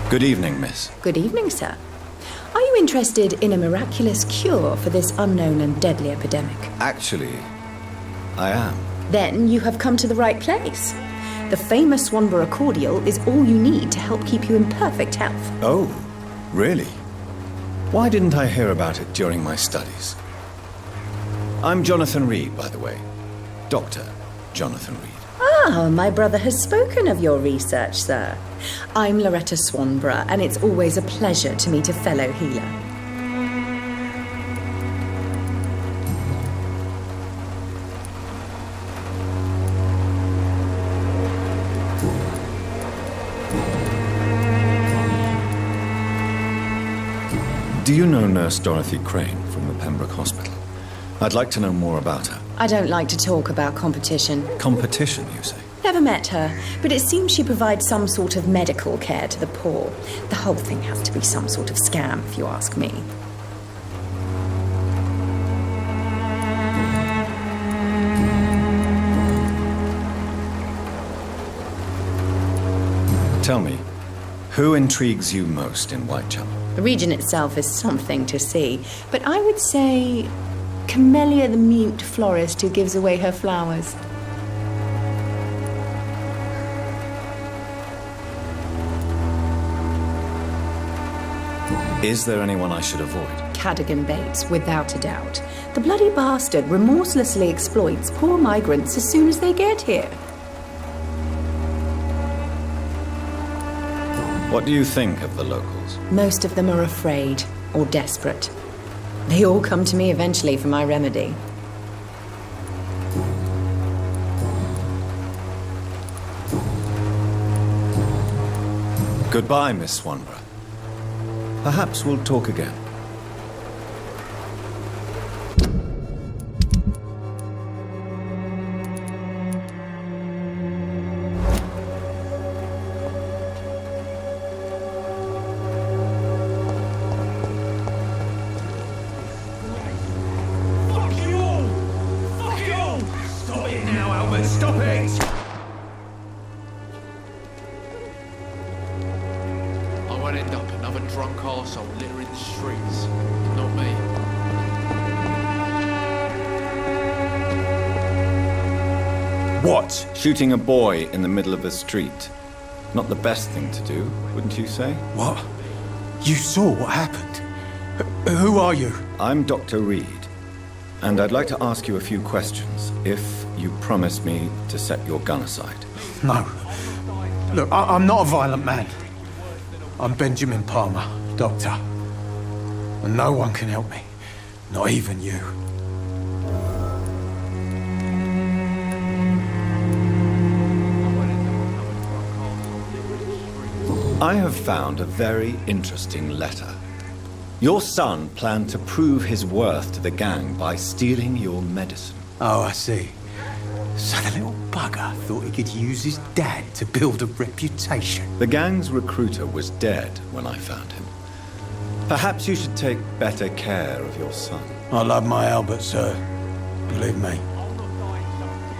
Good evening, miss. Good evening, sir. Are you interested in a miraculous cure for this unknown and deadly epidemic? Actually, I am. Then you have come to the right place. The famous Swanborough cordial is all you need to help keep you in perfect health. Oh, really? Why didn't I hear about it during my studies? I'm Jonathan Reed, by the way. Dr. Jonathan Reed. Ah, my brother has spoken of your research, sir. I'm Loretta Swanborough, and it's always a pleasure to meet a fellow healer. Do you know Nurse Dorothy Crane from the Pembroke Hospital? I'd like to know more about her. I don't like to talk about competition. Competition, you say? Never met her, but it seems she provides some sort of medical care to the poor. The whole thing has to be some sort of scam, if you ask me. Tell me, who intrigues you most in Whitechapel? The region itself is something to see, but I would say Camellia the mute florist who gives away her flowers. Is there anyone I should avoid? Cadogan Bates, without a doubt. The bloody bastard remorselessly exploits poor migrants as soon as they get here. What do you think of the locals? Most of them are afraid or desperate. They all come to me eventually for my remedy. Goodbye, Miss Swanborough. Perhaps we'll talk again. What? Shooting a boy in the middle of the street. Not the best thing to do, wouldn't you say? What? You saw what happened? Who are you? I'm Dr. Reed, and I'd like to ask you a few questions, if you promise me to set your gun aside. No. Look, I'm not a violent man. I'm Benjamin Palmer, doctor. And no one can help me. Not even you. I have found a very interesting letter. Your son planned to prove his worth to the gang by stealing your medicine. Oh, I see. So the little bugger thought he could use his dad to build a reputation. The gang's recruiter was dead when I found him. Perhaps you should take better care of your son. I love my Albert, sir. Believe me.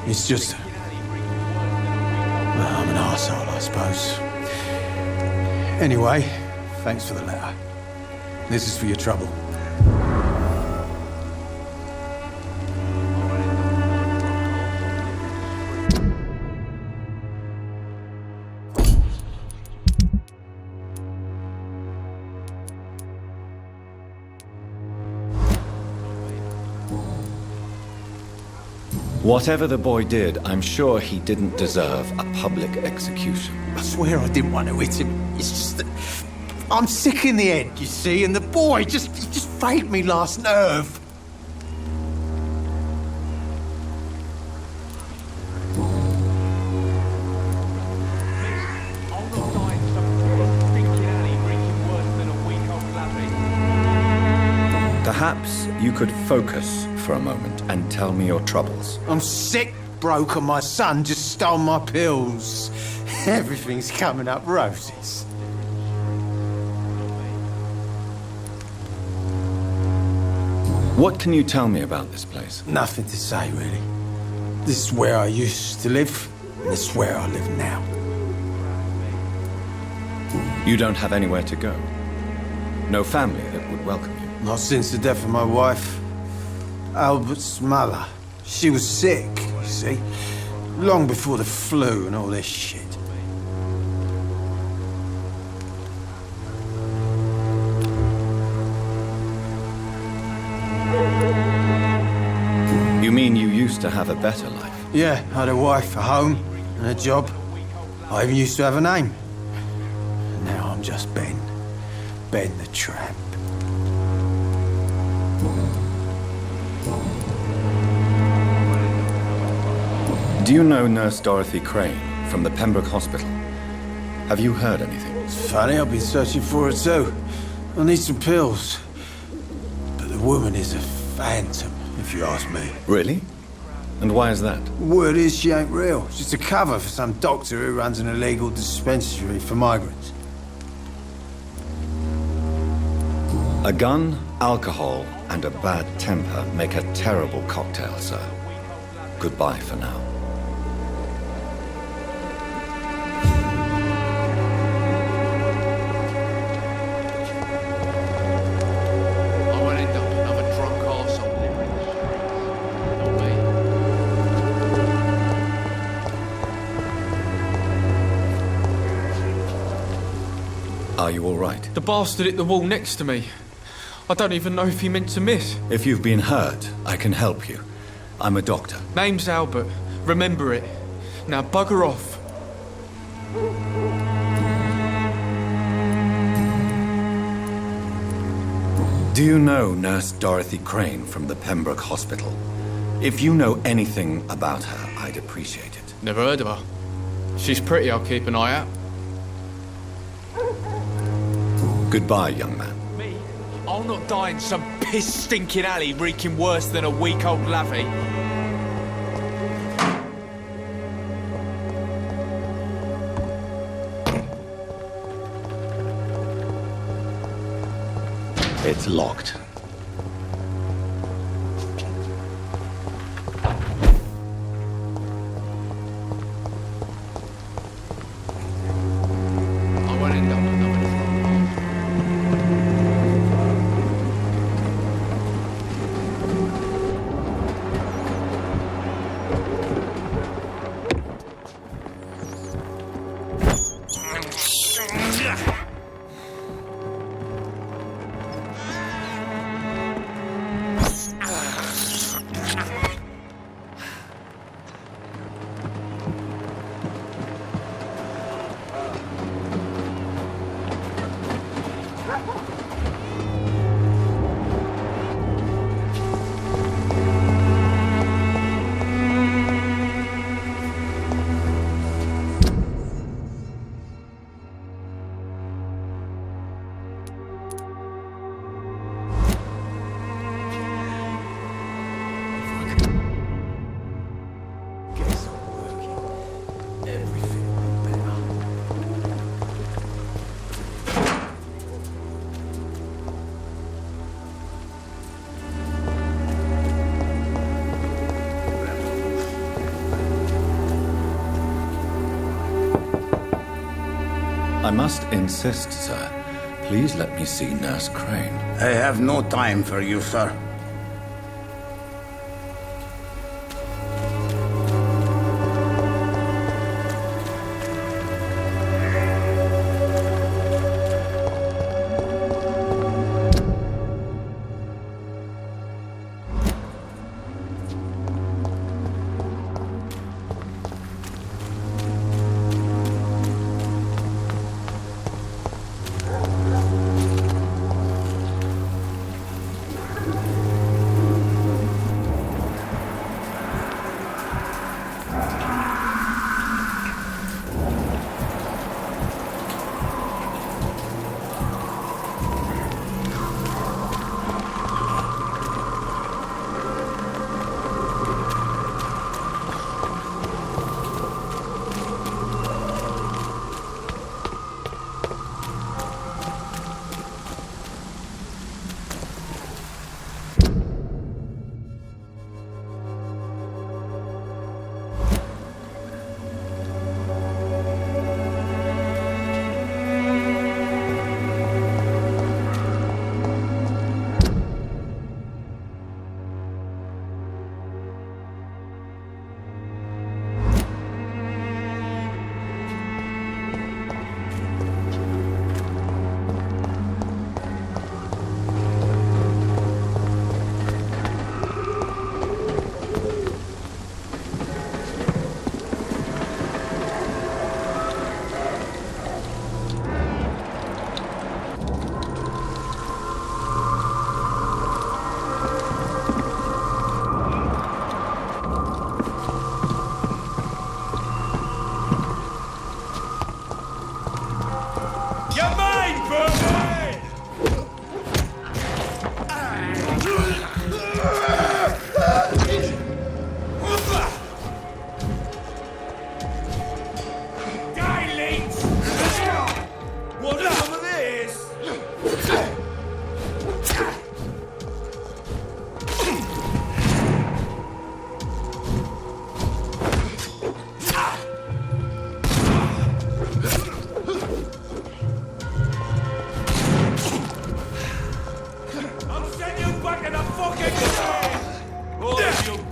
It's just... well, I'm an arsehole, I suppose. Anyway, thanks for the letter. This is for your trouble. Whatever the boy did, I'm sure he didn't deserve a public execution. I swear I didn't want to hit him. It's just that I'm sick in the head, you see, and the boy he just failed me last nerve. Perhaps you could focus for a moment and tell me your troubles. I'm sick, broke, and my son just stole my pills. Everything's coming up roses. What can you tell me about this place? Nothing to say, really. This is where I used to live, and this is where I live now. You don't have anywhere to go? No family that would welcome you? Not since the death of my wife, Albert's mother. She was sick, you see. Long before the flu and all this shit. You mean you used to have a better life? Yeah, I had a wife, a home, and a job. I even used to have a name. Now I'm just Ben. Ben the Tramp. Do you know Nurse Dorothy Crane from the Pembroke Hospital? Have you heard anything? It's funny, I've been searching for her too. I need some pills. But the woman is a phantom, if you ask me. Really? And why is that? Word is she ain't real. She's a cover for some doctor who runs an illegal dispensary for migrants. A gun, alcohol, and a bad temper make a terrible cocktail, sir. Goodbye for now. I won't end up another drunk arsehole living in this shit. Not me. Are you all right? The bastard hit the wall next to me. I don't even know if he meant to miss. If you've been hurt, I can help you. I'm a doctor. Name's Albert. Remember it. Now bugger off. Do you know Nurse Dorothy Crane from the Pembroke Hospital? If you know anything about her, I'd appreciate it. Never heard of her. She's pretty, I'll keep an eye out. Goodbye, young man. Me? I'll not die in some piss-stinking alley reeking worse than a week-old lavvy. It's locked. I won't end up another drunk arsehole. I must insist, sir. Please let me see Nurse Crane. I have no time for you, sir.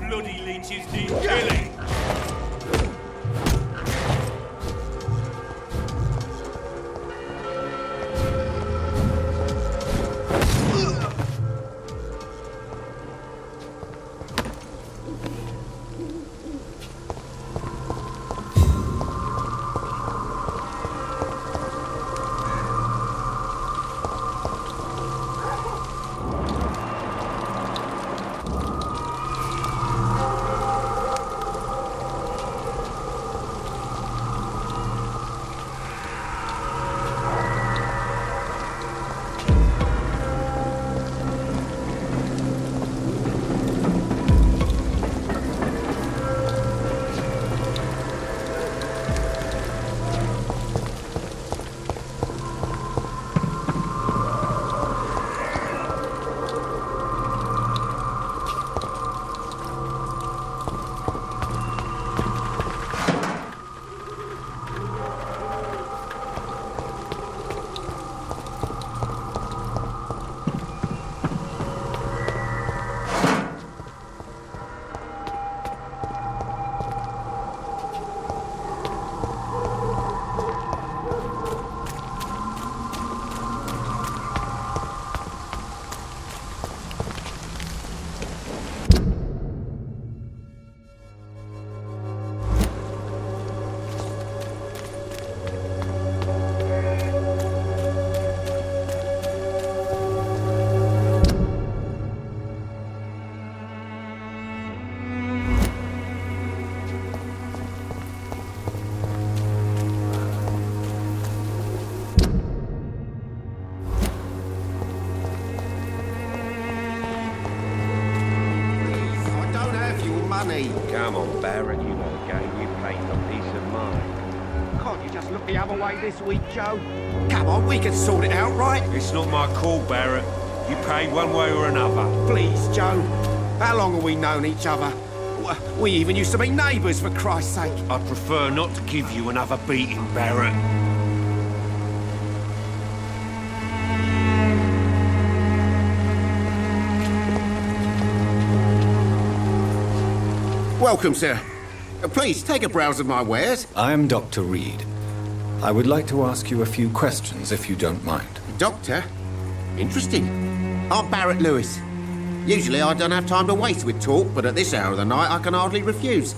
bloody leeches need killing. Come on, Barrett, you know the game. You play for peace of mind. Can't you just look the other way this week, Joe? Come on, we can sort it out, right? It's not my call, Barrett. You pay one way or another. Please, Joe. How long have we known each other? We even used to be neighbours, for Christ's sake. I prefer not to give you another beating, Barrett. Welcome, sir. Please, take a browse of my wares. I am Dr. Reed. I would like to ask you a few questions, if you don't mind. Doctor? Interesting. I'm Barrett Lewis. Usually I don't have time to waste with talk, but at this hour of the night I can hardly refuse.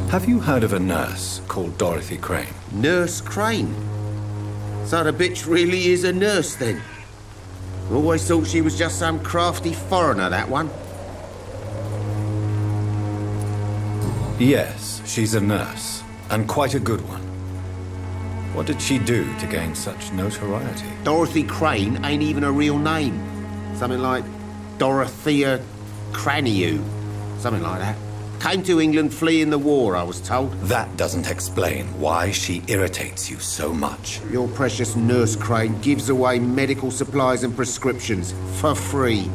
Have you heard of a nurse called Dorothy Crane? Nurse Crane? So the bitch really is a nurse, then? Always thought she was just some crafty foreigner, that one. Yes, she's a nurse, and quite a good one. What did she do to gain such notoriety? Dorothy Crane ain't even a real name. Something like Dorothea Craniu. Something like that. Came to England fleeing the war, I was told. That doesn't explain why she irritates you so much. Your precious Nurse Crane gives away medical supplies and prescriptions for free.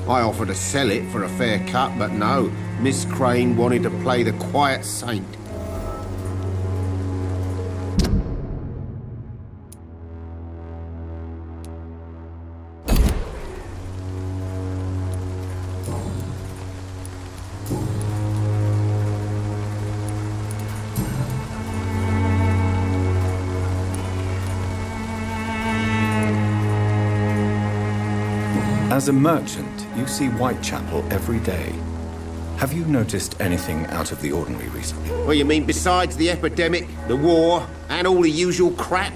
I offered to sell it for a fair cut, but no. Miss Crane wanted to play the quiet saint. As a merchant, you see Whitechapel every day. Have you noticed anything out of the ordinary recently? Well, you mean besides the epidemic, the war, and all the usual crap?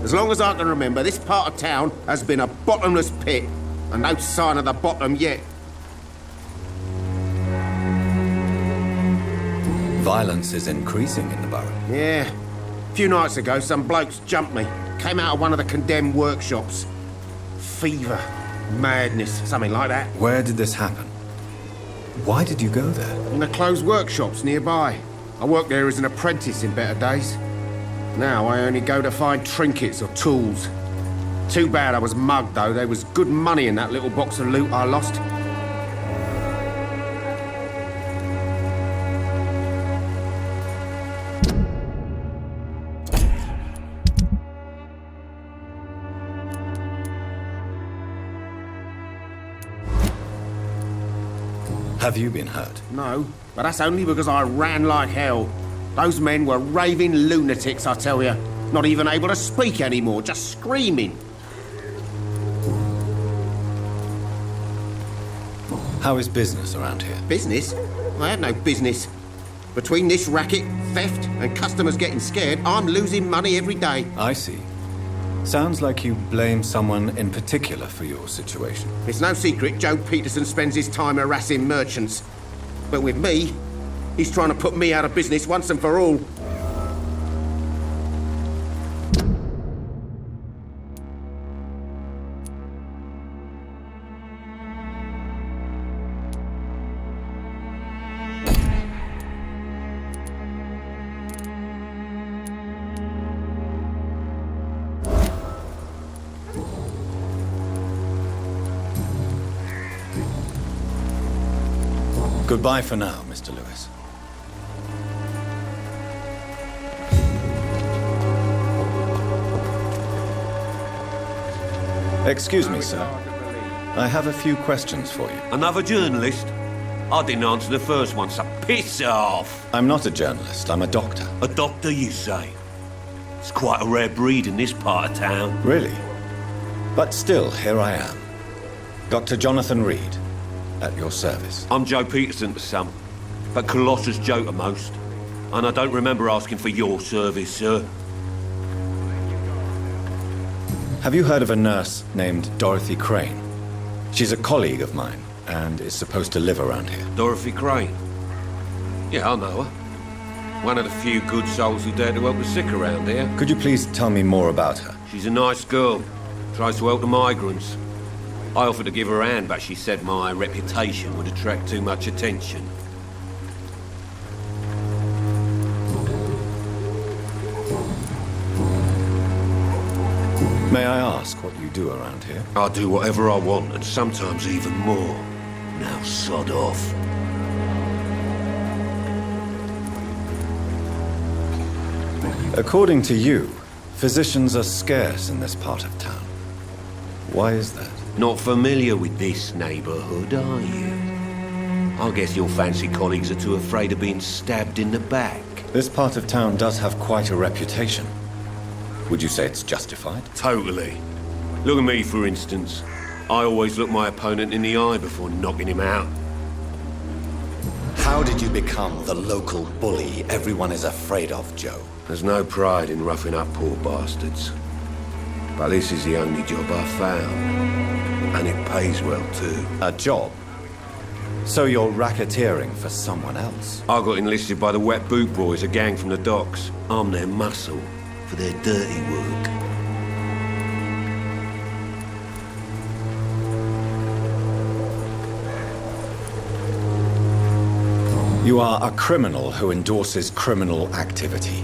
As long as I can remember, this part of town has been a bottomless pit, and no sign of the bottom yet. Violence is increasing in the borough. Yeah. A few nights ago, some blokes jumped me. Came out of one of the condemned workshops. Fever, madness, something like that. Where did this happen? Why did you go there? In the closed workshops nearby. I worked there as an apprentice in better days. Now I only go to find trinkets or tools. Too bad I was mugged, though. There was good money in that little box of loot I lost. Have you been hurt? No, but that's only because I ran like hell. Those men were raving lunatics, I tell you. Not even able to speak anymore, just screaming. How is business around here? Business? I had no business. Between this racket, theft, and customers getting scared, I'm losing money every day. I see. Sounds like you blame someone in particular for your situation. It's no secret Joe Peterson spends his time harassing merchants. But with me, he's trying to put me out of business once and for all. Goodbye for now, Mr. Lewis. Excuse me, sir. I have a few questions for you. Another journalist? I didn't answer the first one, so piss off! I'm not a journalist, I'm a doctor. A doctor, you say? It's quite a rare breed in this part of town. Really? But still, here I am. Dr. Jonathan Reed, at your service. I'm Joe Peterson to some, but Colossus Joe to most. And I don't remember asking for your service, sir. Have you heard of a nurse named Dorothy Crane? She's a colleague of mine, and is supposed to live around here. Dorothy Crane? Yeah, I know her. One of the few good souls who dare to help the sick around here. Could you please tell me more about her? She's a nice girl. Tries to help the migrants. I offered to give her a hand, but she said my reputation would attract too much attention. May I ask what you do around here? I do whatever I want, and sometimes even more. Now sod off. According to you, physicians are scarce in this part of town. Why is that? Not familiar with this neighborhood, are you? I guess your fancy colleagues are too afraid of being stabbed in the back. This part of town does have quite a reputation. Would you say it's justified? Totally. Look at me, for instance. I always look my opponent in the eye before knocking him out. How did you become the local bully everyone is afraid of, Joe? There's no pride in roughing up poor bastards. But this is the only job I've found. And it pays well, too. A job? So you're racketeering for someone else? I got enlisted by the Wet Boot Boys, a gang from the docks. I'm their muscle for their dirty work. You are a criminal who endorses criminal activity.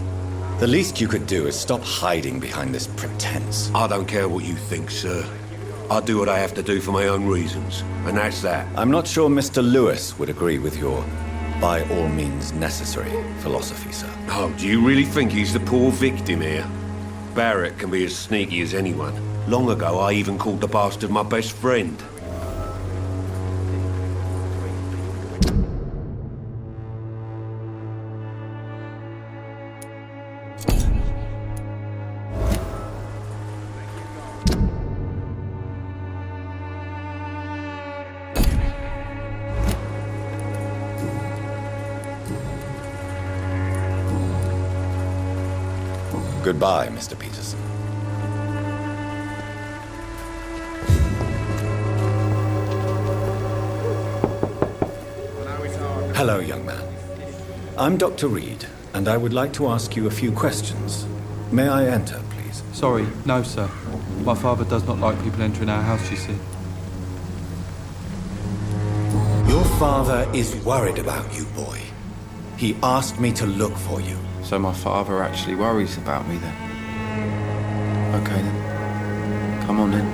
The least you could do is stop hiding behind this pretense. I don't care what you think, sir. I do what I have to do for my own reasons, and that's that. I'm not sure Mr. Lewis would agree with your by all means necessary philosophy, sir. Oh, do you really think he's the poor victim here? Barrett can be as sneaky as anyone. Long ago, I even called the bastard my best friend. Goodbye, Mr. Peterson. Hello, young man. I'm Dr. Reed, and I would like to ask you a few questions. May I enter, please? Sorry, no, sir. My father does not like people entering our house, you see. Your father is worried about you, boy. He asked me to look for you. So my father actually worries about me then? Okay then. Come on then.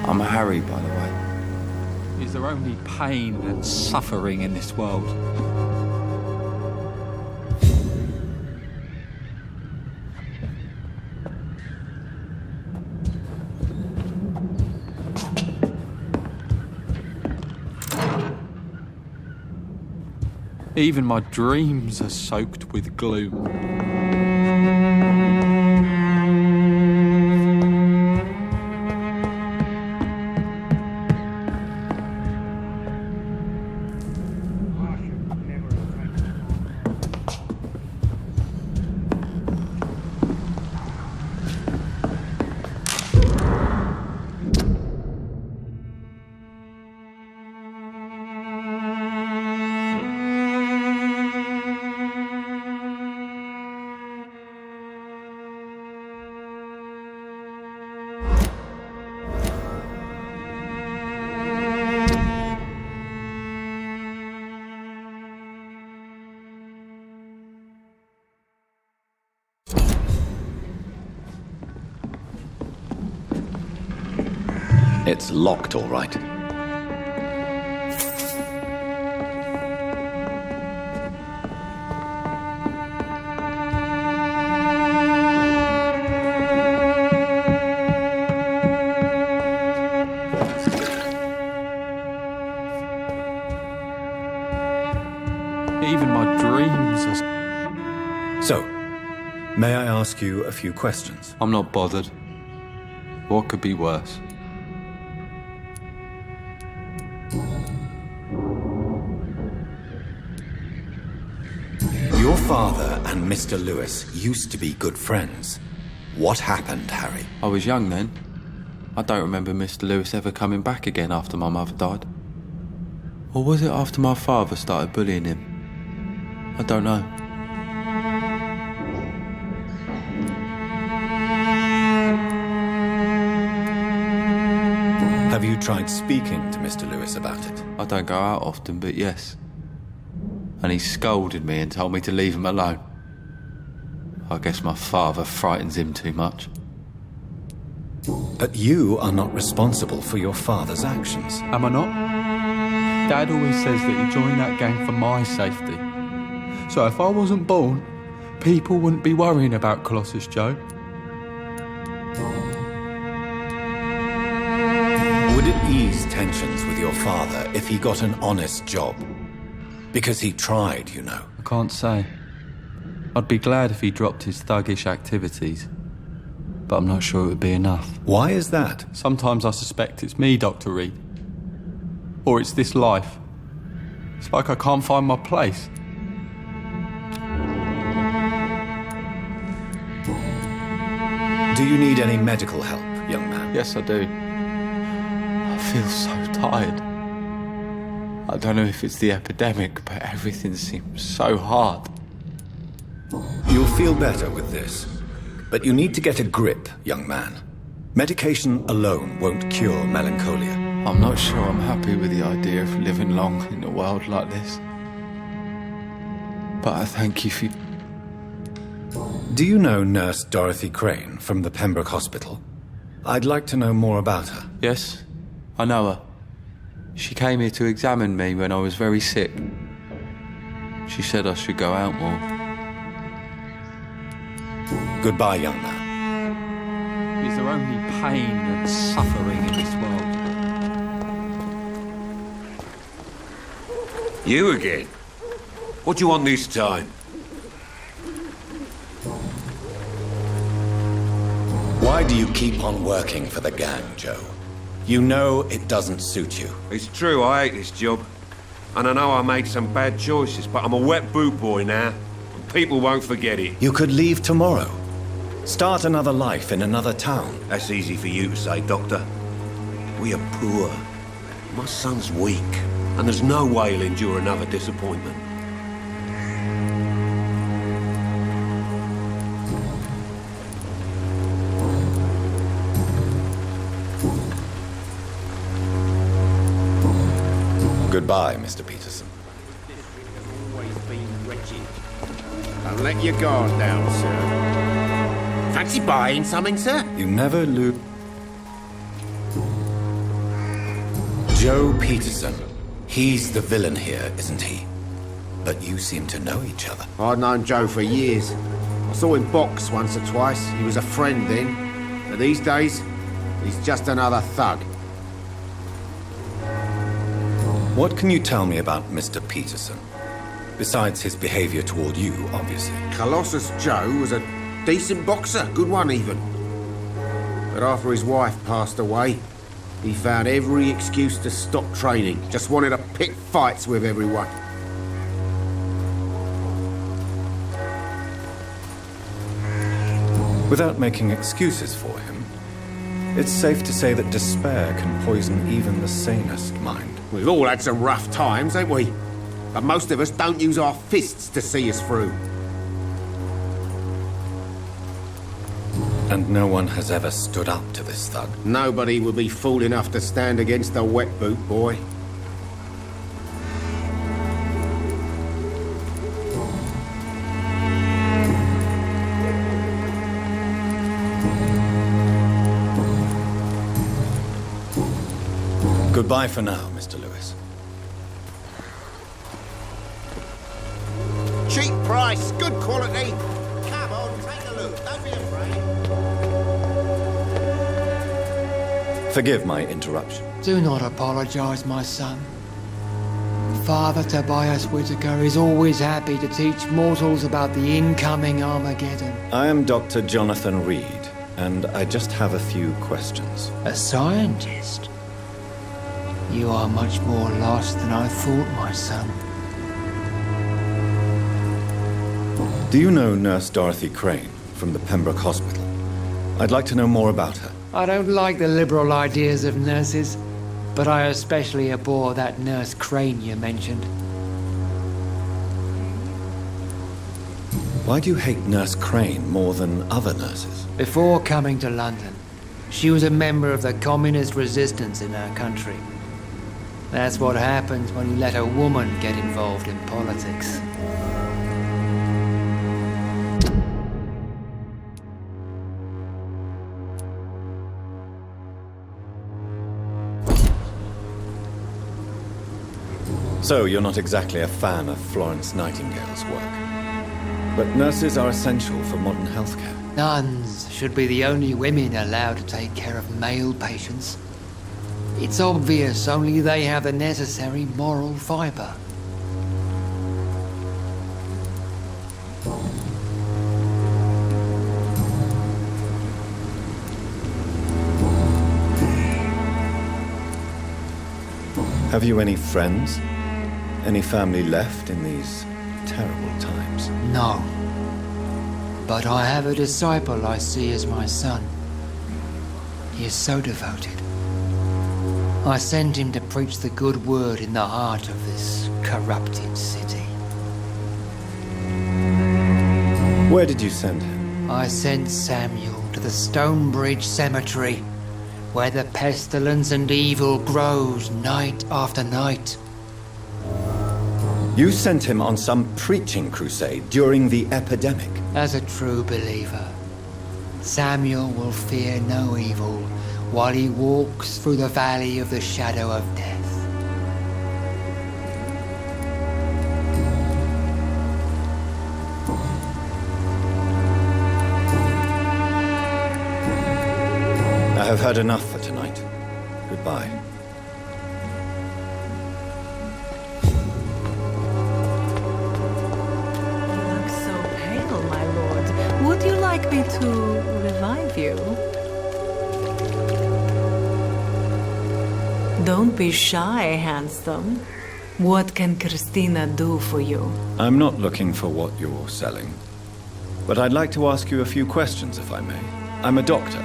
I'm Harry, by the way. Is there only pain and suffering in this world? Even my dreams are soaked with gloom. It's locked, all right. Even my dreams are... So, may I ask you a few questions? I'm not bothered. What could be worse? Your father and Mr. Lewis used to be good friends. What happened, Harry? I was young then. I don't remember Mr. Lewis ever coming back again after my mother died. Or was it after my father started bullying him? I don't know. Have you tried speaking to Mr. Lewis about it? I don't go out often, but yes. And he scolded me and told me to leave him alone. I guess my father frightens him too much. But you are not responsible for your father's actions. Am I not? Dad always says that he joined that gang for my safety. So if I wasn't born, people wouldn't be worrying about Colossus Joe. Would it ease tensions with your father if he got an honest job? Because he tried, you know. I can't say. I'd be glad if he dropped his thuggish activities, but I'm not sure it would be enough. Why is that? Sometimes I suspect it's me, Dr. Reed. Or it's this life. It's like I can't find my place. Do you need any medical help, young man? Yes, I do. I feel so tired. I don't know if it's the epidemic, but everything seems so hard. You'll feel better with this. But you need to get a grip, young man. Medication alone won't cure melancholia. I'm not sure I'm happy with the idea of living long in a world like this. But I thank you for... Do you know Nurse Dorothy Crane from the Pembroke Hospital? I'd like to know more about her. Yes, I know her. She came here to examine me when I was very sick. She said I should go out more. Goodbye, young man. Is there only pain and suffering in this world? You again? What do you want this time? Why do you keep on working for the gang, Joe? You know it doesn't suit you. It's true, I hate this job. And I know I made some bad choices, but I'm a wet boot boy now. And people won't forget it. You could leave tomorrow. Start another life in another town. That's easy for you to say, Doctor. We are poor. My son's weak. And there's no way he'll endure another disappointment. Goodbye, Mr. Peterson. Always been wretched. Don't let your guard down, sir. Fancy buying something, sir? You never lose... Joe Peterson. He's the villain here, isn't he? But you seem to know each other. I'd known Joe for years. I saw him box once or twice. He was a friend then. But these days, he's just another thug. What can you tell me about Mr. Peterson? Besides his behavior toward you, obviously. Colossus Joe was a decent boxer, good one even. But after his wife passed away, he found every excuse to stop training. Just wanted to pick fights with everyone. Without making excuses for him, it's safe to say that despair can poison even the sanest mind. We've all had some rough times, ain't we? But most of us don't use our fists to see us through. And no one has ever stood up to this thug. Nobody would be fool enough to stand against a wet boot boy. Goodbye for now, Mr. Lewis. Cheap price, good quality. Come on, take a look. Don't be afraid. Forgive my interruption. Do not apologize, my son. Father Tobias Whitaker is always happy to teach mortals about the incoming Armageddon. I am Dr. Jonathan Reed, and I just have a few questions. A scientist? You are much more lost than I thought, my son. Do you know Nurse Dorothy Crane from the Pembroke Hospital? I'd like to know more about her. I don't like the liberal ideas of nurses, but I especially abhor that Nurse Crane you mentioned. Why do you hate Nurse Crane more than other nurses? Before coming to London, she was a member of the communist resistance in our country. That's what happens when you let a woman get involved in politics. So you're not exactly a fan of Florence Nightingale's work. But nurses are essential for modern healthcare. Nuns should be the only women allowed to take care of male patients. It's obvious only they have the necessary moral fiber. Have you any friends? Any family left in these terrible times? No. But I have a disciple I see as my son. He is so devoted. I sent him to preach the good word in the heart of this corrupted city. Where did you send him? I sent Samuel to the Stonebridge Cemetery, where the pestilence and evil grows night after night. You sent him on some preaching crusade during the epidemic. As a true believer, Samuel will fear no evil while he walks through the valley of the shadow of death. I have had enough for tonight. Goodbye. You look so pale, my lord. Would you like me to revive you? Don't be shy, handsome. What can Christina do for you? I'm not looking for what you're selling. But I'd like to ask you a few questions, if I may. I'm a doctor.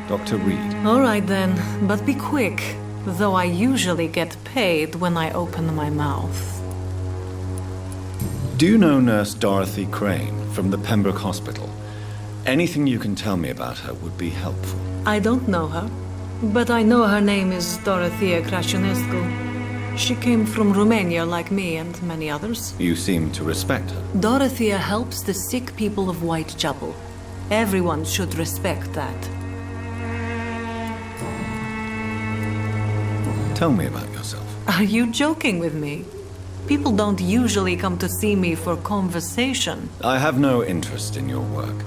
Dr. Reed. All right then, but be quick, though I usually get paid when I open my mouth. Do you know Nurse Dorothy Crane from the Pembroke Hospital? Anything you can tell me about her would be helpful. I don't know her, but I know her name is Dorothea Crăciunescu. She came from Romania like me and many others. You seem to respect her. Dorothea helps the sick people of Whitechapel. Everyone should respect that. Tell me about yourself. Are you joking with me? People don't usually come to see me for conversation. I have no interest in your work.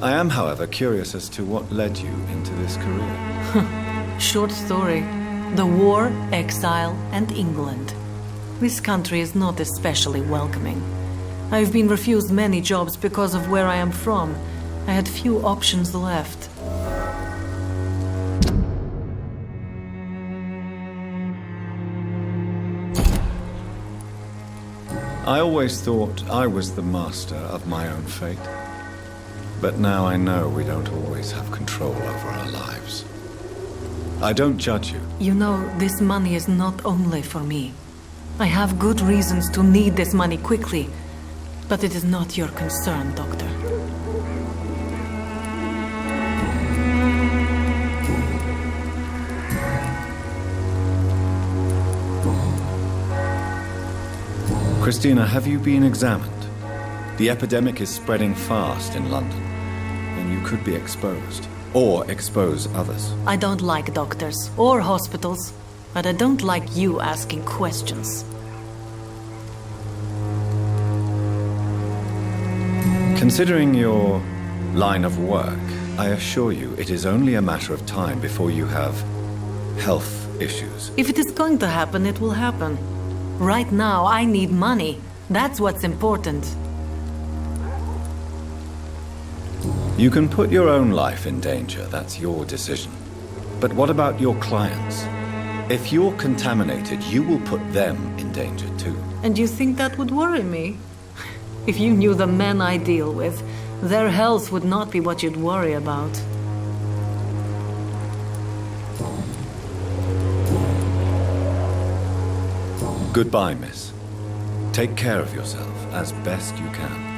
I am, however, curious as to what led you into this career. Short story. The war, exile, and England. This country is not especially welcoming. I've been refused many jobs because of where I am from. I had few options left. I always thought I was the master of my own fate. But now I know we don't always have control over our lives. I don't judge you. You know, this money is not only for me. I have good reasons to need this money quickly, but it is not your concern, Doctor. Christina, have you been examined? The epidemic is spreading fast in London, and you could be exposed, or expose others. I don't like doctors or hospitals, but I don't like you asking questions. Considering your line of work, I assure you it is only a matter of time before you have health issues. If it is going to happen, it will happen. Right now, I need money. That's what's important. You can put your own life in danger, that's your decision. But what about your clients? If you're contaminated, you will put them in danger too. And you think that would worry me? If you knew the men I deal with, their health would not be what you'd worry about. Goodbye, miss. Take care of yourself as best you can.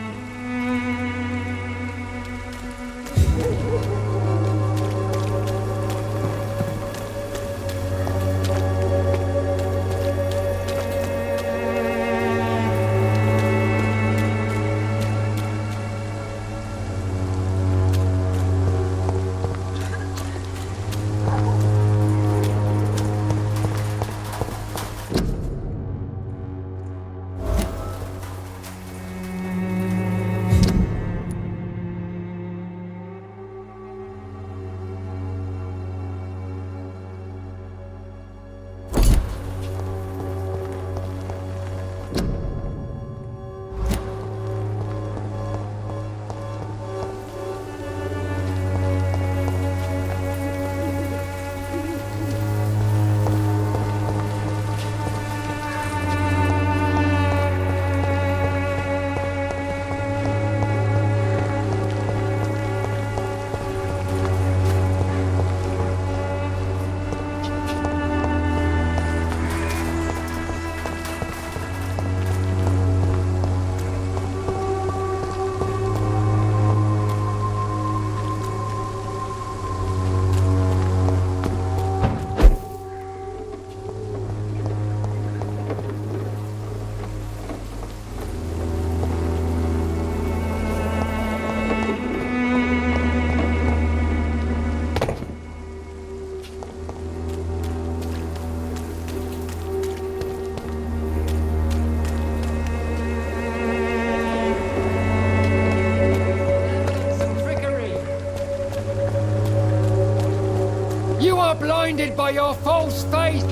Blinded by your false faith.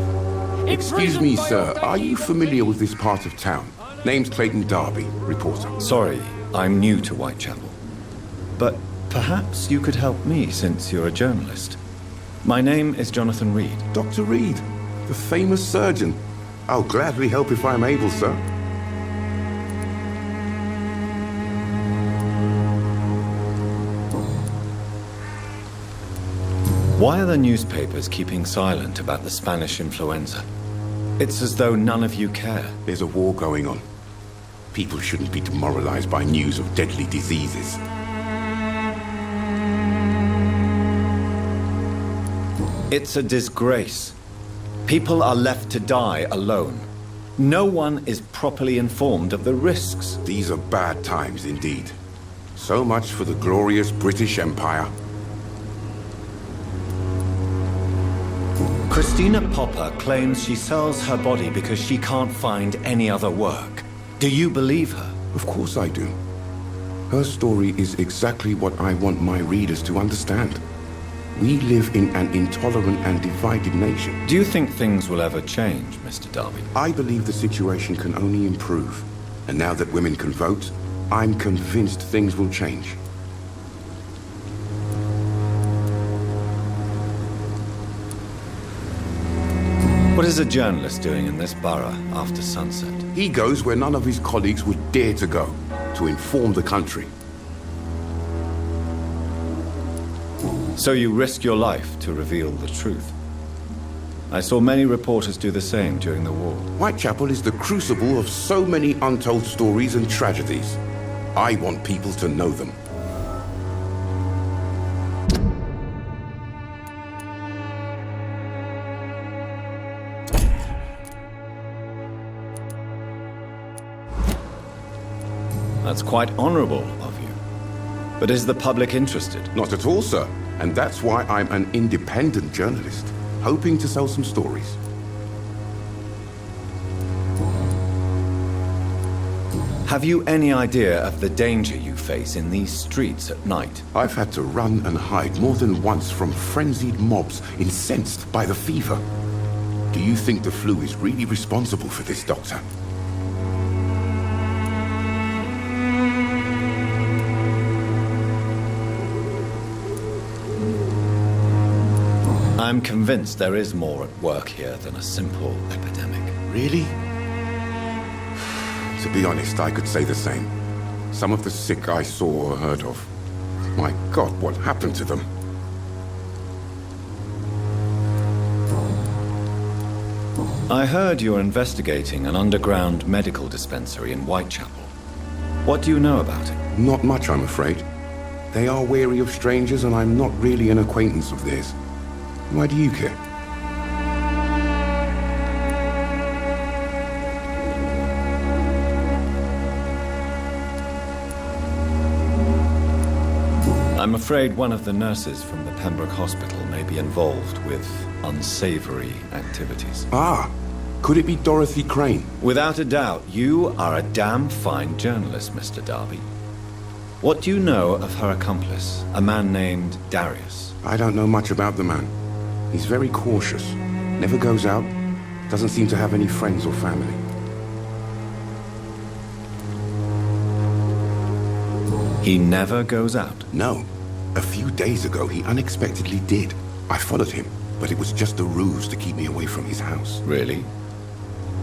Excuse me, sir. Are you familiar with this part of town? Name's Clayton Darby, reporter. Sorry, I'm new to Whitechapel. But perhaps you could help me since you're a journalist. My name is Jonathan Reed. Dr. Reed, the famous surgeon. I'll gladly help if I'm able, sir. Why are the newspapers keeping silent about the Spanish influenza? It's as though none of you care. There's a war going on. People shouldn't be demoralized by news of deadly diseases. It's a disgrace. People are left to die alone. No one is properly informed of the risks. These are bad times indeed. So much for the glorious British Empire. Christina Popper claims she sells her body because she can't find any other work. Do you believe her? Of course I do. Her story is exactly what I want my readers to understand. We live in an intolerant and divided nation. Do you think things will ever change, Mr. Darby? I believe the situation can only improve. And now that women can vote, I'm convinced things will change. What is a journalist doing in this borough after sunset? He goes where none of his colleagues would dare to go, to inform the country. So you risk your life to reveal the truth. I saw many reporters do the same during the war. Whitechapel is the crucible of so many untold stories and tragedies. I want people to know them. That's quite honorable of you. But is the public interested? Not at all, sir. And that's why I'm an independent journalist, hoping to sell some stories. Have you any idea of the danger you face in these streets at night? I've had to run and hide more than once from frenzied mobs incensed by the fever. Do you think the flu is really responsible for this, Doctor? I'm convinced there is more at work here than a simple epidemic. Really? To be honest, I could say the same. Some of the sick I saw or heard of. My God, what happened to them? I heard you're investigating an underground medical dispensary in Whitechapel. What do you know about it? Not much, I'm afraid. They are wary of strangers, and I'm not really an acquaintance of theirs. Why do you care? I'm afraid one of the nurses from the Pembroke Hospital may be involved with unsavory activities. Ah, could it be Dorothy Crane? Without a doubt, you are a damn fine journalist, Mr. Darby. What do you know of her accomplice, a man named Darius? I don't know much about the man. He's very cautious, never goes out, doesn't seem to have any friends or family. He never goes out? No. A few days ago, he unexpectedly did. I followed him, but it was just a ruse to keep me away from his house. Really?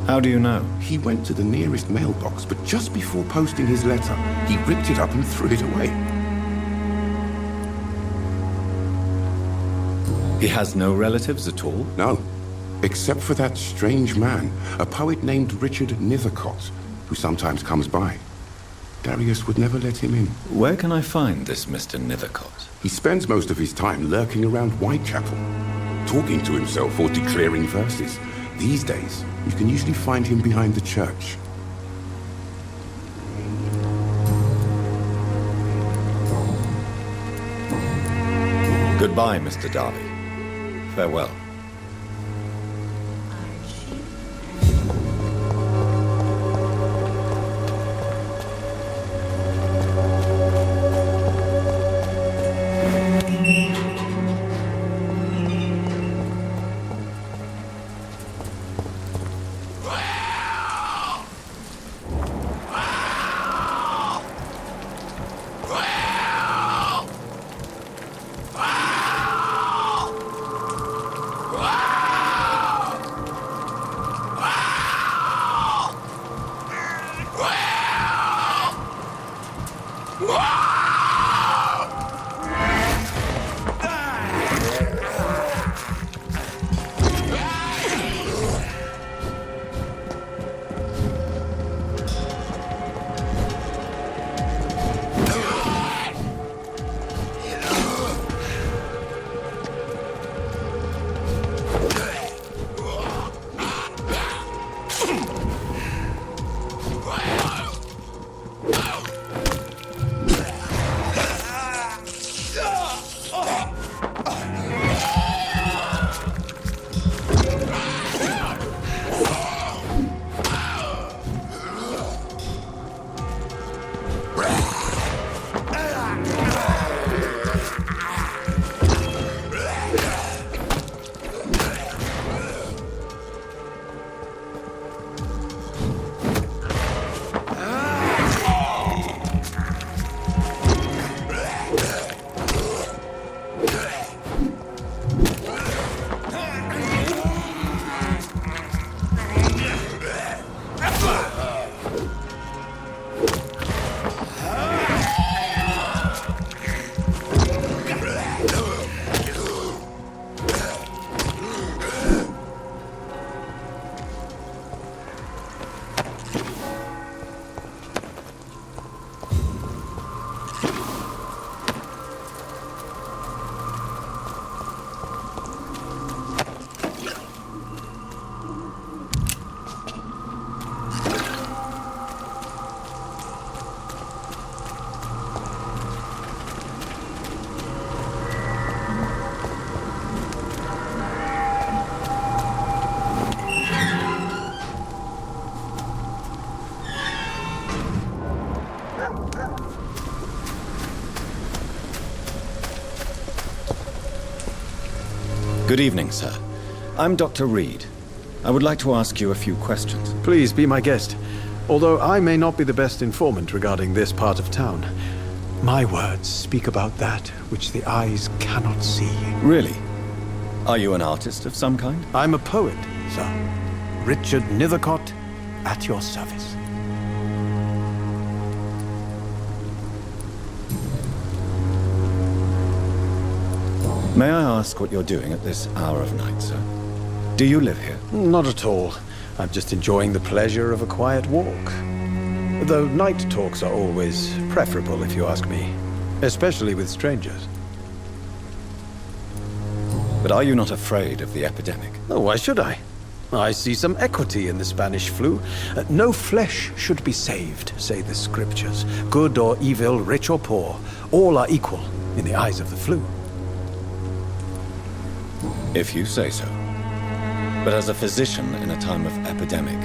How do you know? He went to the nearest mailbox, but just before posting his letter, he ripped it up and threw it away. He has no relatives at all? No, except for that strange man, a poet named Richard Nethercott, who sometimes comes by. Darius would never let him in. Where can I find this Mr. Nethercott? He spends most of his time lurking around Whitechapel, talking to himself or declaring verses. These days, you can usually find him behind the church. Goodbye, Mr. Darby. Farewell. Good evening, sir. I'm Dr. Reed. I would like to ask you a few questions. Please be my guest. Although I may not be the best informant regarding this part of town, my words speak about that which the eyes cannot see. Really? Are you an artist of some kind? I'm a poet, sir. Richard Nethercott, at your service. May I ask what you're doing at this hour of night, sir? Do you live here? Not at all. I'm just enjoying the pleasure of a quiet walk. Though night talks are always preferable, if you ask me. Especially with strangers. But are you not afraid of the epidemic? Oh, why should I? I see some equity in the Spanish flu. No flesh should be saved, say the scriptures. Good or evil, rich or poor, all are equal in the eyes of the flu. If you say so. But as a physician in a time of epidemic,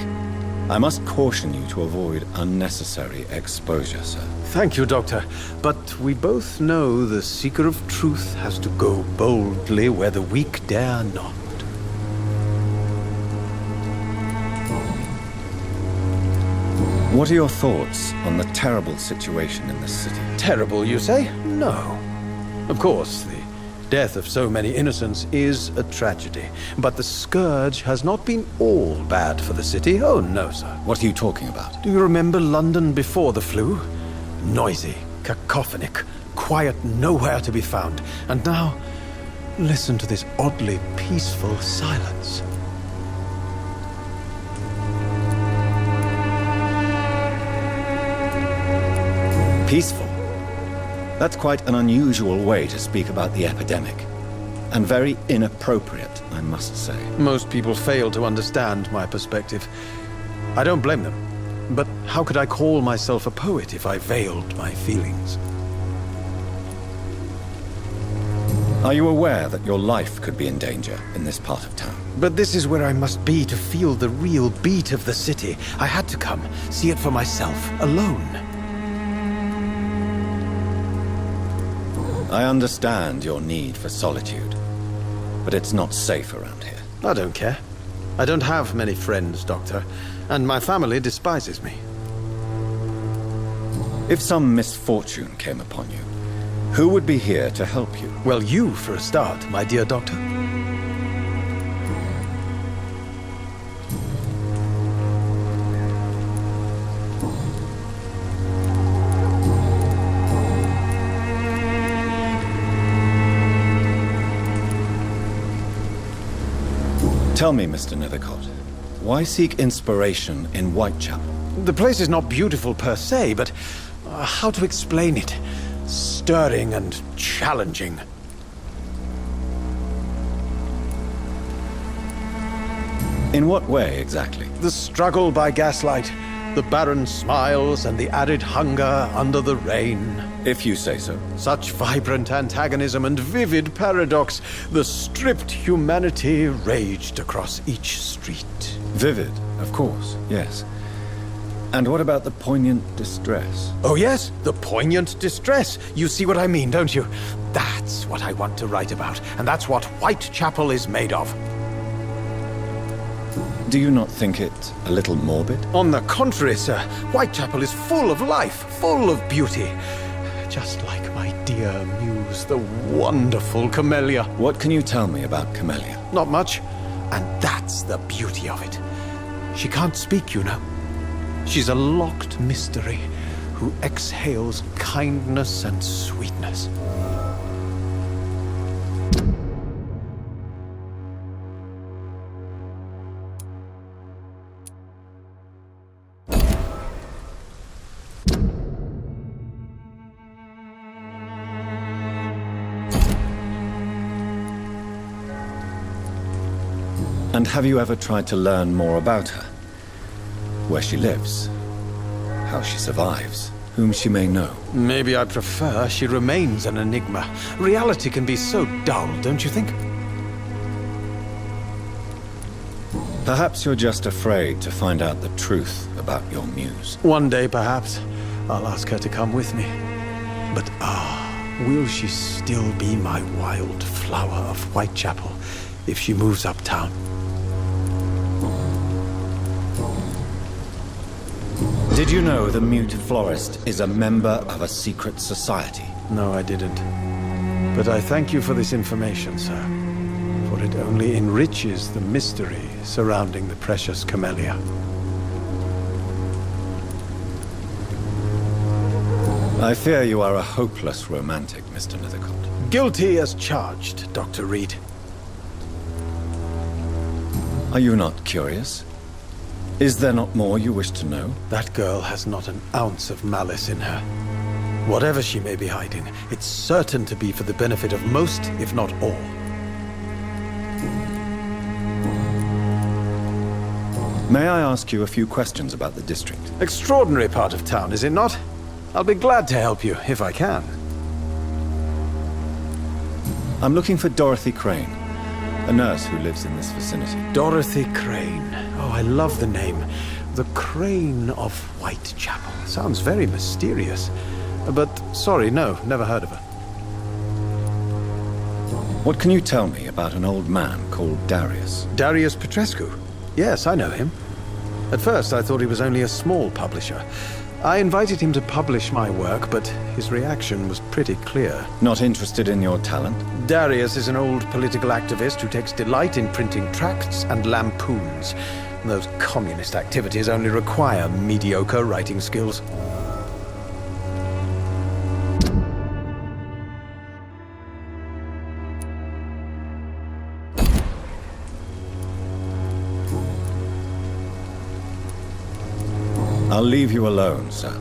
I must caution you to avoid unnecessary exposure, sir. Thank you, Doctor. But we both know the seeker of truth has to go boldly where the weak dare not. What are your thoughts on the terrible situation in the city? Terrible, you say? No. Of course, the death of so many innocents is a tragedy. But the scourge has not been all bad for the city. Oh, no, sir. What are you talking about? Do you remember London before the flu? Noisy, cacophonic, quiet nowhere to be found. And now, listen to this oddly peaceful silence. Peaceful? That's quite an unusual way to speak about the epidemic. And very inappropriate, I must say. Most people fail to understand my perspective. I don't blame them. But how could I call myself a poet if I veiled my feelings? Are you aware that your life could be in danger in this part of town? But this is where I must be to feel the real beat of the city. I had to come, see it for myself, alone. I understand your need for solitude, but it's not safe around here. I don't care. I don't have many friends, Doctor, and my family despises me. If some misfortune came upon you, who would be here to help you? Well, you, for a start, my dear Doctor. Tell me, Mr. Nethercott, why seek inspiration in Whitechapel? The place is not beautiful per se, but how to explain it? Stirring and challenging. In what way, exactly? The struggle by gaslight, the barren smiles and the added hunger under the rain. If you say so. Such vibrant antagonism and vivid paradox. The stripped humanity raged across each street. Vivid, of course, yes. And what about the poignant distress? Oh yes, the poignant distress. You see what I mean, don't you? That's what I want to write about, and that's what Whitechapel is made of. Do you not think it a little morbid? On the contrary, sir. Whitechapel is full of life, full of beauty. Just like my dear muse, the wonderful Camellia. What can you tell me about Camellia? Not much. And that's the beauty of it. She can't speak, you know. She's a locked mystery who exhales kindness and sweetness. And have you ever tried to learn more about her? Where she lives, how she survives, whom she may know? Maybe I prefer she remains an enigma. Reality can be so dull, don't you think? Perhaps you're just afraid to find out the truth about your muse. One day, perhaps. I'll ask her to come with me. But will she still be my wild flower of Whitechapel if she moves uptown? Did you know the mute florist is a member of a secret society? No, I didn't. But I thank you for this information, sir. For it only enriches the mystery surrounding the precious camellia. I fear you are a hopeless romantic, Mr. Nethercott. Guilty as charged, Dr. Reed. Are you not curious? Is there not more you wish to know? That girl has not an ounce of malice in her. Whatever she may be hiding, it's certain to be for the benefit of most, if not all. May I ask you a few questions about the district? Extraordinary part of town, is it not? I'll be glad to help you, if I can. I'm looking for Dorothy Crane, a nurse who lives in this vicinity. Dorothy Crane. Oh, I love the name. The Crane of Whitechapel. Sounds very mysterious. But, sorry, no, never heard of her. What can you tell me about an old man called Darius? Darius Petrescu? Yes, I know him. At first, I thought he was only a small publisher. I invited him to publish my work, but his reaction was pretty clear. Not interested in your talent? Darius is an old political activist who takes delight in printing tracts and lampoons. Those communist activities only require mediocre writing skills. I'll leave you alone, sir.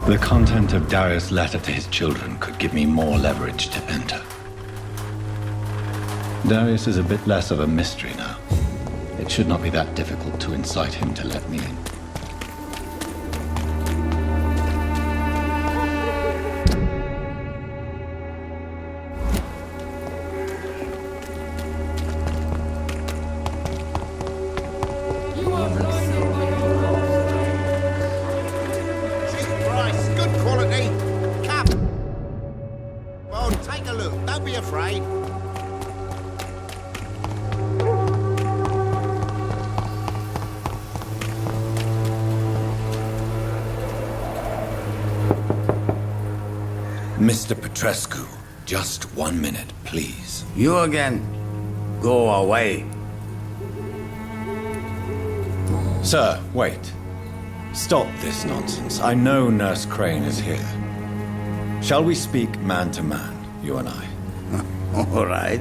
The content of Darius' letter to his children could give me more leverage to enter. Darius is a bit less of a mystery now. It should not be that difficult to incite him to let me in. Mr. Petrescu, just 1 minute, please. You again. Go away. Sir, wait. Stop this nonsense. I know Nurse Crane is here. Shall we speak man to man, you and I? All right.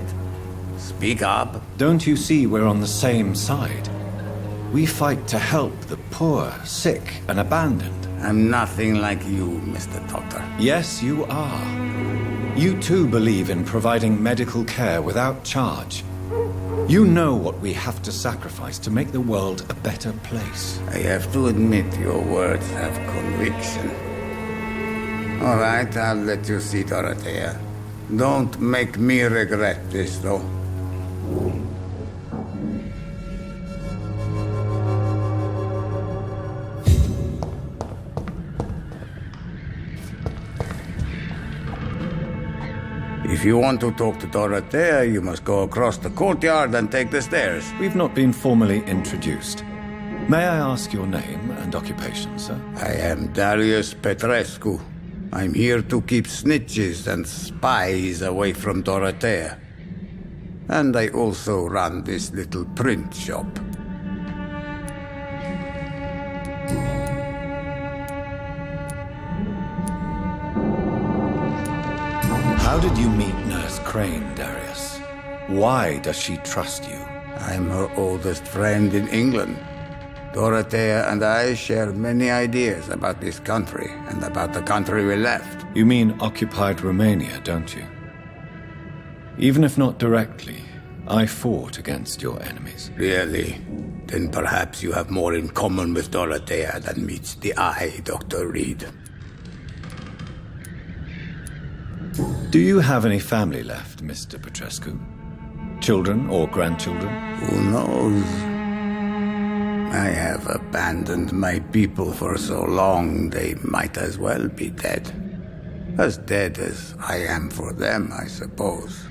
Speak up. Don't you see we're on the same side? We fight to help the poor, sick, and abandoned. I'm nothing like you, Mr. Doctor. Yes, you are. You too believe in providing medical care without charge. You know what we have to sacrifice to make the world a better place. I have to admit your words have conviction. All right, I'll let you see Dorothea. Don't make me regret this, though. If you want to talk to Dorothea, you must go across the courtyard and take the stairs. We've not been formally introduced. May I ask your name and occupation, sir? I am Darius Petrescu. I'm here to keep snitches and spies away from Dorothea. And I also run this little print shop. How did you meet Nurse Crane, Darius? Why does she trust you? I'm her oldest friend in England. Dorothea and I share many ideas about this country and about the country we left. You mean occupied Romania, don't you? Even if not directly, I fought against your enemies. Really? Then perhaps you have more in common with Dorothea than meets the eye, Dr. Reed. Do you have any family left, Mr. Petrescu? Children or grandchildren? Who knows? I have abandoned my people for so long, they might as well be dead. As dead as I am for them, I suppose.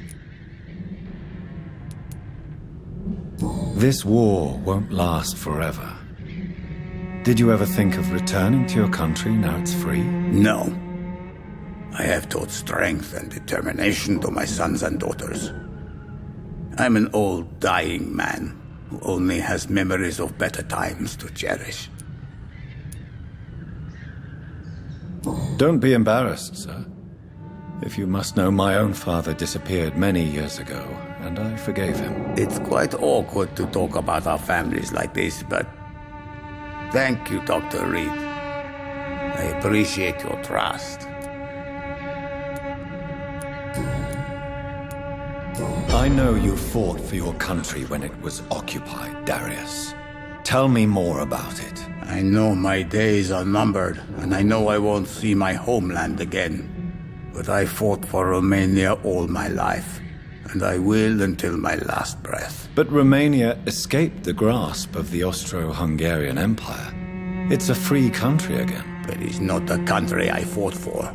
This war won't last forever. Did you ever think of returning to your country now it's free? No. I have taught strength and determination to my sons and daughters. I'm an old, dying man who only has memories of better times to cherish. Don't be embarrassed, sir. If you must know, my own father disappeared many years ago, and I forgave him. It's quite awkward to talk about our families like this, but thank you, Dr. Reed. I appreciate your trust. I know you fought for your country when it was occupied, Darius. Tell me more about it. I know my days are numbered, and I know I won't see my homeland again. But I fought for Romania all my life, and I will until my last breath. But Romania escaped the grasp of the Austro-Hungarian Empire. It's a free country again. But it's not the country I fought for.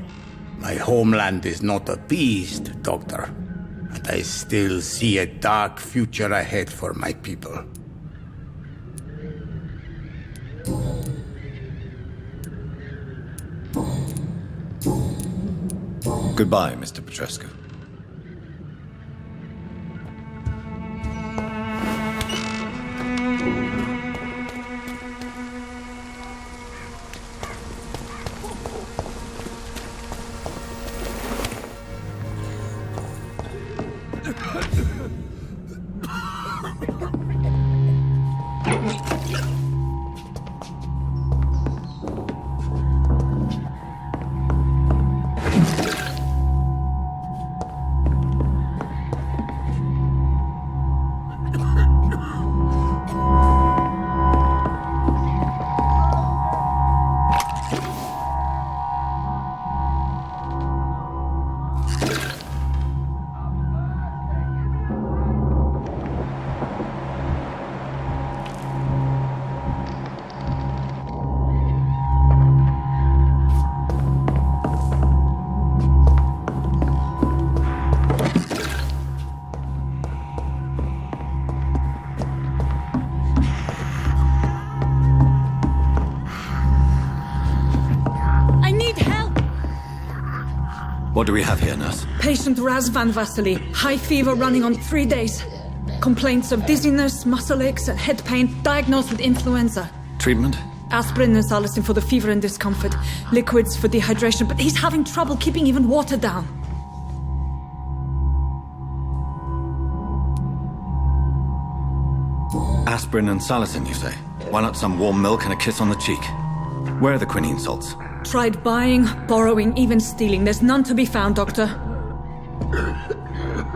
My homeland is not appeased, Doctor. And I still see a dark future ahead for my people. Goodbye, Mr. Petrescu. What do we have here, nurse? Patient Raz Van Vasily. High fever running on 3 days. Complaints of dizziness, muscle aches, and head pain. Diagnosed with influenza. Treatment? Aspirin and salicin for the fever and discomfort. Liquids for dehydration, but he's having trouble keeping even water down. Aspirin and salicin, you say? Why not some warm milk and a kiss on the cheek? Where are the quinine salts? Tried buying, borrowing, even stealing. There's none to be found, Doctor.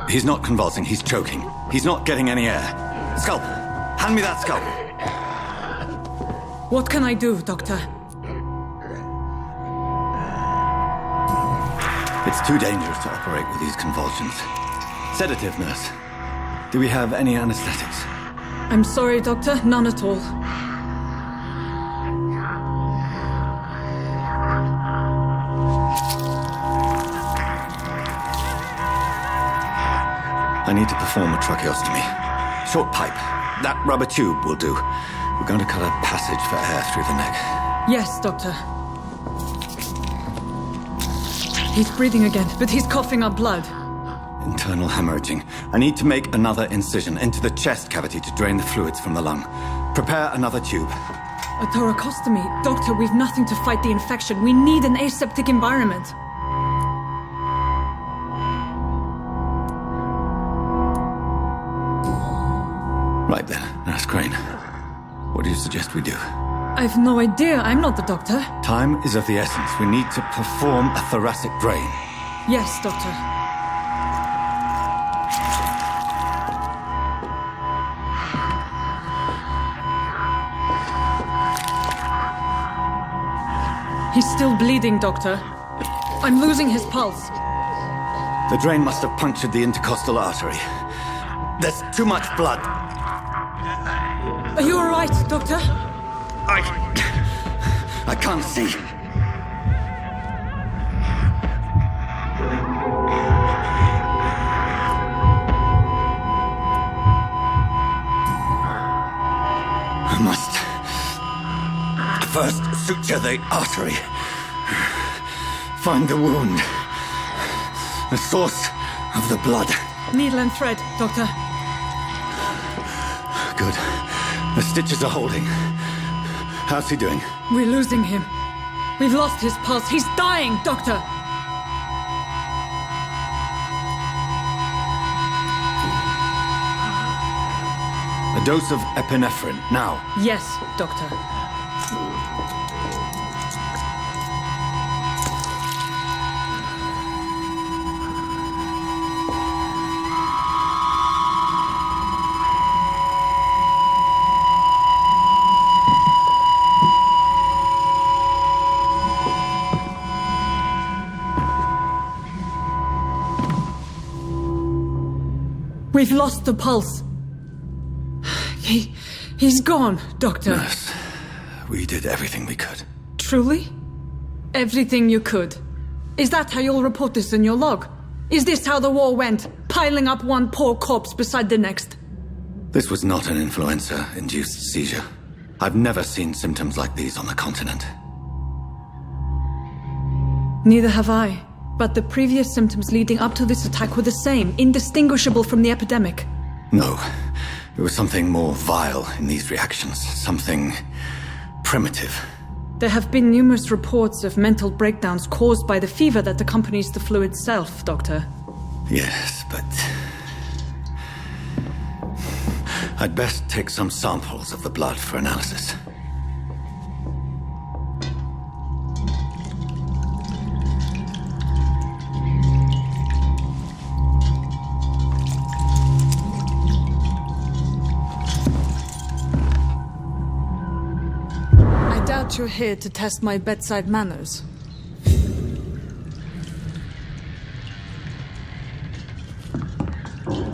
He's not convulsing, he's choking. He's not getting any air. Scalpel! Hand me that scalpel! What can I do, Doctor? It's too dangerous to operate with these convulsions. Sedative, nurse. Do we have any anesthetics? I'm sorry, Doctor. None at all. I need to perform a tracheostomy. Short pipe. That rubber tube will do. We're going to cut a passage for air through the neck. Yes, Doctor. He's breathing again, but he's coughing up blood. Internal hemorrhaging. I need to make another incision into the chest cavity to drain the fluids from the lung. Prepare another tube. A thoracostomy. Doctor, we've nothing to fight the infection. We need an aseptic environment. Right then, Nurse Crane. What do you suggest we do? I've no idea. I'm not the doctor. Time is of the essence. We need to perform a thoracic drain. Yes, Doctor. He's still bleeding, Doctor. I'm losing his pulse. The drain must have punctured the intercostal artery. There's too much blood. Are you all right, Doctor? I can't see. I must first suture the artery. Find the wound. The source of the blood. Needle and thread, Doctor. Good. The stitches are holding. How's he doing? We're losing him. We've lost his pulse. He's dying, Doctor. A dose of epinephrine, now. Yes, Doctor. We've lost the pulse. He's gone, Doctor. Nurse, we did everything we could. Truly? Everything you could? Is that how you'll report this in your log? Is this how the war went? Piling up one poor corpse beside the next? This was not an influenza-induced seizure. I've never seen symptoms like these on the continent. Neither have I. But the previous symptoms leading up to this attack were the same, indistinguishable from the epidemic. No. There was something more vile in these reactions. Something primitive. There have been numerous reports of mental breakdowns caused by the fever that accompanies the flu itself, Doctor. Yes, but I'd best take some samples of the blood for analysis. You're here to test my bedside manners.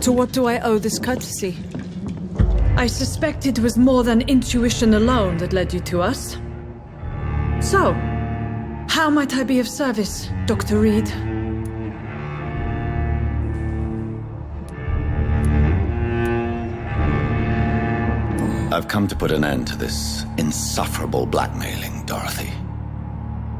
To what do I owe this courtesy? I suspect it was more than intuition alone that led you to us. So, how might I be of service, Dr. Reed? I've come to put an end to this insufferable blackmailing, Dorothy.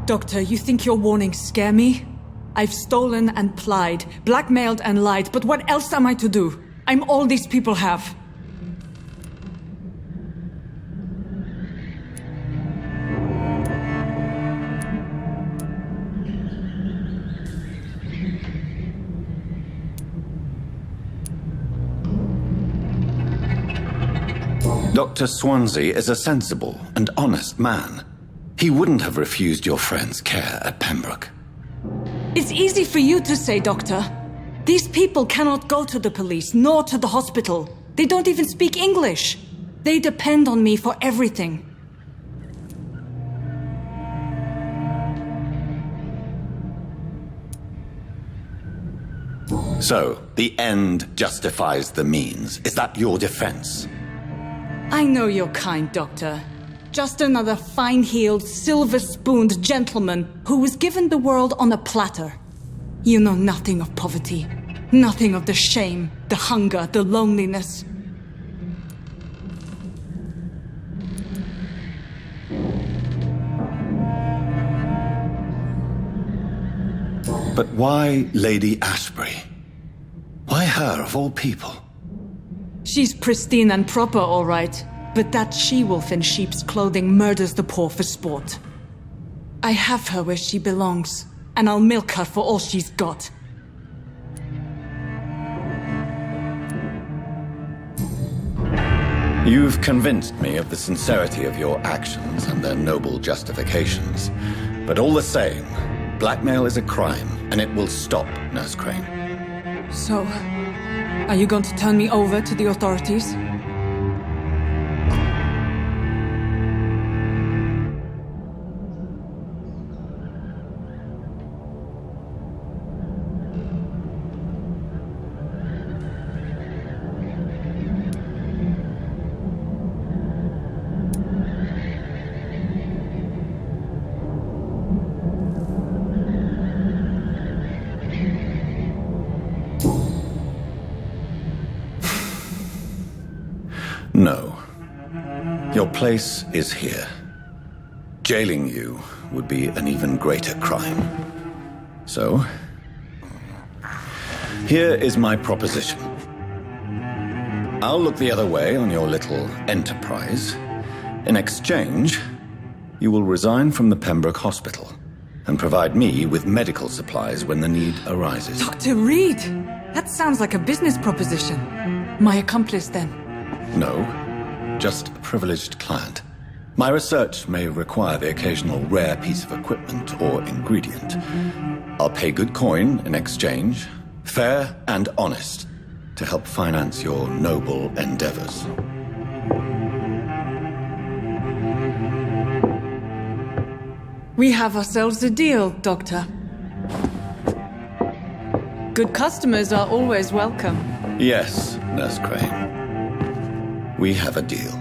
Doctor, you think your warnings scare me? I've stolen and plied, blackmailed and lied, but what else am I to do? I'm all these people have. Dr. Swansea is a sensible and honest man. He wouldn't have refused your friend's care at Pembroke. It's easy for you to say, Doctor. These people cannot go to the police, nor to the hospital. They don't even speak English. They depend on me for everything. So, the end justifies the means. Is that your defense? I know you're kind, Doctor. Just another fine-heeled, silver-spooned gentleman who was given the world on a platter. You know nothing of poverty. Nothing of the shame, the hunger, the loneliness. But why Lady Ashbury? Why her, of all people? She's pristine and proper, all right. But that she-wolf in sheep's clothing murders the poor for sport. I have her where she belongs, and I'll milk her for all she's got. You've convinced me of the sincerity of your actions and their noble justifications. But all the same, blackmail is a crime, and it will stop, Nurse Crane. So, are you going to turn me over to the authorities? No. Your place is here. Jailing you would be an even greater crime. So, here is my proposition. I'll look the other way on your little enterprise. In exchange, you will resign from the Pembroke Hospital and provide me with medical supplies when the need arises. Dr. Reed! That sounds like a business proposition. My accomplice, then? No, just a privileged client. My research may require the occasional rare piece of equipment or ingredient. I'll pay good coin in exchange, fair and honest, to help finance your noble endeavors. We have ourselves a deal, Doctor. Good customers are always welcome. Yes, Nurse Crane. We have a deal.